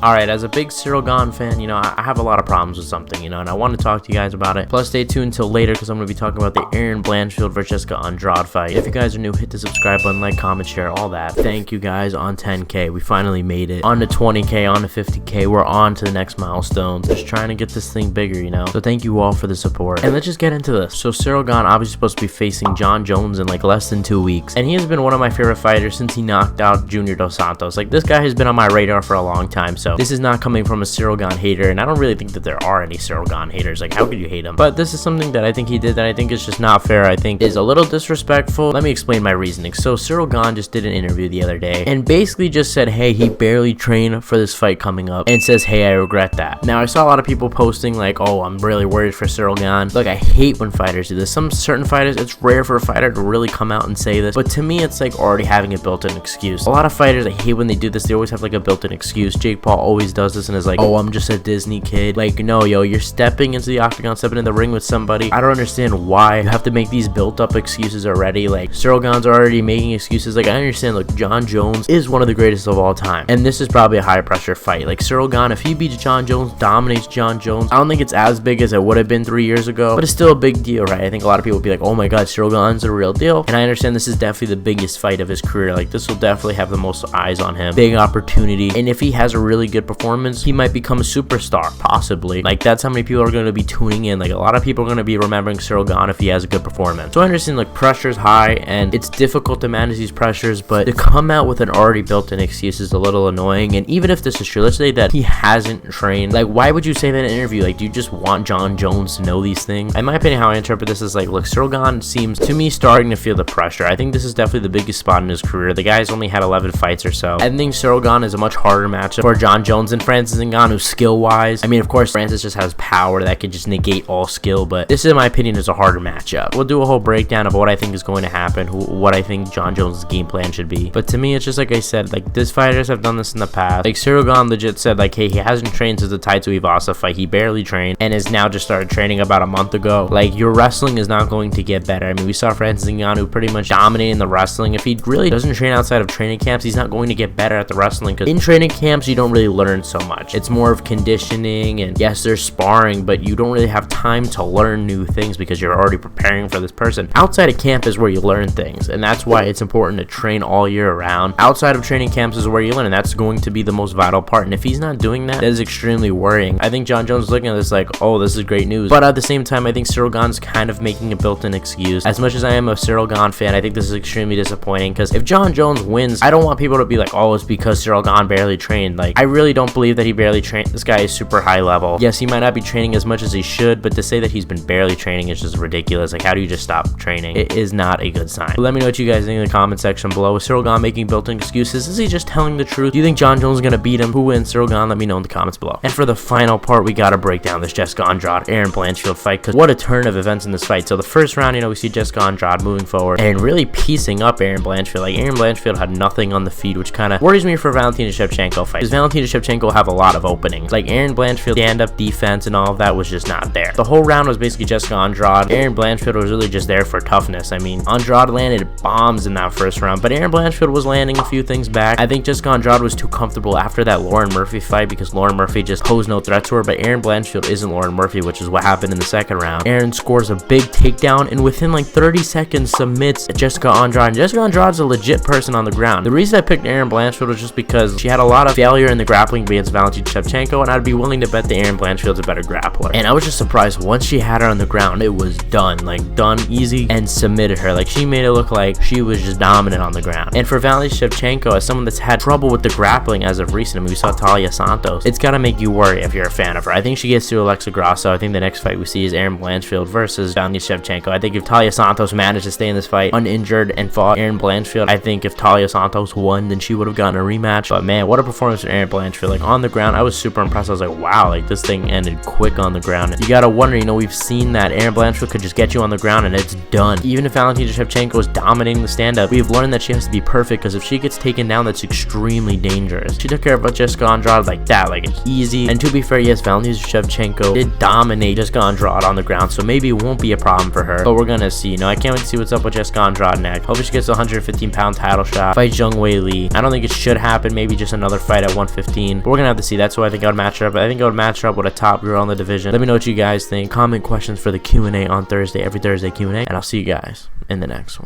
Alright, as a big Ciryl Gane fan, I have a lot of problems with something, and I want to talk to you guys about it. Plus, stay tuned until later because I'm going to be talking about the Erin Blanchfield versus Jessica Andrade fight. If you guys are new, hit the subscribe button, like, comment, share, all that. Thank you guys on 10K. We finally made it. On to 20K, on to 50K. We're on to the next milestone. Just trying to get this thing bigger, So thank you all for the support. And let's just get into this. So Ciryl Gane obviously supposed to be facing Jon Jones in like less than 2 weeks. And he has been one of my favorite fighters since he knocked out Junior Dos Santos. Like, this guy has been on my radar for a long time. So this is not coming from a Ciryl Gane hater, and I don't really think that there are any Ciryl Gane haters. Like, how could you hate him? But this is something that I think he did that I think is just not fair. I think is a little disrespectful. Let me explain my reasoning. So Ciryl Gane just did an interview the other day and basically just said, hey, he barely trained for this fight coming up, and says, hey, I regret that. Now, I saw a lot of people posting like, oh, I'm really worried for Ciryl Gane. Look, I hate when fighters do this. Some certain fighters, it's rare for a fighter to really come out and say this, but to me, it's like already having a built-in excuse. A lot of fighters, I hate when they do this. They always have like a built-in excuse. Jake Paul always does this and is like, oh, I'm just a Disney kid. Like, no, yo, you're stepping into the octagon, stepping in the ring with somebody. I don't understand why you have to make these built-up excuses already. Like, Ciryl Gane's already making excuses. Like, I understand, look, Jon Jones is one of the greatest of all time, and this is probably a high-pressure fight. Like, Ciryl Gane, if he beats Jon Jones, dominates Jon Jones, I don't think it's as big as it would have been 3 years ago, but it's still a big deal, right? I think a lot of people would be like, oh my god, Ciryl Gane's a real deal, and I understand this is definitely the biggest fight of his career. Like, this will definitely have the most eyes on him. Big opportunity, and if he has a really good performance, he might become a superstar, possibly. Like, that's how many people are going to be tuning in. Like, a lot of people are going to be remembering Ciryl Gane if he has a good performance. So I understand, like, pressure's high, and it's difficult to manage these pressures, but to come out with an already built-in excuse is a little annoying. And even if this is true, let's say that he hasn't trained, like, why would you say that in an interview? Like, do you just want Jon Jones to know these things? In my opinion, how I interpret this is like, look, Ciryl Gane seems to me starting to feel the pressure. I think this is definitely the biggest spot in his career. The guy's only had 11 fights or so. I think Ciryl Gane is a much harder matchup for Jon Jones and Francis Ngannou skill-wise. I mean, of course, Francis just has power that could just negate all skill, but this, in my opinion, is a harder matchup. We'll do a whole breakdown of what I think is going to happen, what I think Jon Jones' game plan should be. But to me, it's just like I said, like, these fighters have done this in the past. Like, Ciryl Gane legit said, like, hey, he hasn't trained since the Taito Ivasa fight. He barely trained and has now just started training about a month ago. Like, your wrestling is not going to get better. I mean, we saw Francis Ngannou pretty much dominating the wrestling. If he really doesn't train outside of training camps, he's not going to get better at the wrestling, because in training camps, you don't really learn so much. It's more of conditioning, and yes, there's sparring, but you don't really have time to learn new things because you're already preparing for this person. Outside of camp is where you learn things, and that's why it's important to train all year round. Outside of training camps is where you learn, and that's going to be the most vital part. And if he's not doing that, that is extremely worrying. I think Jon Jones is looking at this like, oh, this is great news. But at the same time, I think Ciryl Gane's kind of making a built-in excuse. As much as I am a Ciryl Gane fan, I think this is extremely disappointing, because if Jon Jones wins, I don't want people to be like, oh, it's because Ciryl Gane barely trained. Like, I really don't believe that he barely trained. This guy is super high level. Yes, he might not be training as much as he should, but to say that he's been barely training is just ridiculous. Like, how do you just stop training? It is not a good sign. But let me know what you guys think in the comment section below. Is Ciryl Gane making built-in excuses? Is he just telling the truth? Do you think Jon Jones is gonna beat him? Who wins, Ciryl Gane? Let me know in the comments below. And for the final part, we gotta break down this Jessica Andrade Erin Blanchfield fight, because what a turn of events in this fight. So the first round, we see Jessica Andrade moving forward and really piecing up Erin Blanchfield. Like, Erin Blanchfield had nothing on the feet, which kind of worries me for Valentina Shevchenko fight, because Valentina Shevchenko will have a lot of openings. Like, Erin Blanchfield stand-up defense and all of that was just not there. The whole round was basically Jessica Andrade. Erin Blanchfield was really just there for toughness. I mean, Andrade landed bombs in that first round, but Erin Blanchfield was landing a few things back. I think Jessica Andrade was too comfortable after that Lauren Murphy fight, because Lauren Murphy just posed no threat to her, but Erin Blanchfield isn't Lauren Murphy, which is what happened in the second round. Erin scores a big takedown and within like 30 seconds submits Jessica Andrade. And Jessica Andrade's a legit person on the ground. The reason I picked Erin Blanchfield was just because she had a lot of failure in the grappling against Valentina Shevchenko, and I'd be willing to bet that Erin Blanchfield's a better grappler. And I was just surprised once she had her on the ground, it was done. Like, done easy, and submitted her. Like, she made it look like she was just dominant on the ground. And for Valentina Shevchenko, as someone that's had trouble with the grappling as of recent, I mean, we saw Talia Santos, it's gotta make you worry if you're a fan of her. I think she gets to Alexa Grasso. I think the next fight we see is Erin Blanchfield versus Valentina Shevchenko. I think if Talia Santos managed to stay in this fight uninjured and fought Erin Blanchfield, I think if Talia Santos won, then she would have gotten a rematch. But man, what a performance from Erin Blanchfield. Like, on the ground, I was super impressed. I was like, wow, like, this thing ended quick on the ground. You gotta wonder, we've seen that Erin Blanchfield could just get you on the ground and it's done. Even if Valentina Shevchenko is dominating the stand-up, we've learned that she has to be perfect, because if she gets taken down, that's extremely dangerous. She took care of Jessica Andrade like that, like easy. And to be fair, yes, Valentina Shevchenko did dominate Jessica Andrade on the ground, so maybe it won't be a problem for her, but we're gonna see. I can't wait to see what's up with Jessica Andrade next. Hopefully she gets a 115-pound title shot, fights Zhang Weili. I don't think it should happen. Maybe just another fight at 115. 15. But we're gonna have to see. That's who I think I would match her up. I think I would match her up with a top girl in the division. Let me know what you guys think. Comment questions for the Q&A on Thursday, every Thursday Q&A, and I'll see you guys in the next one.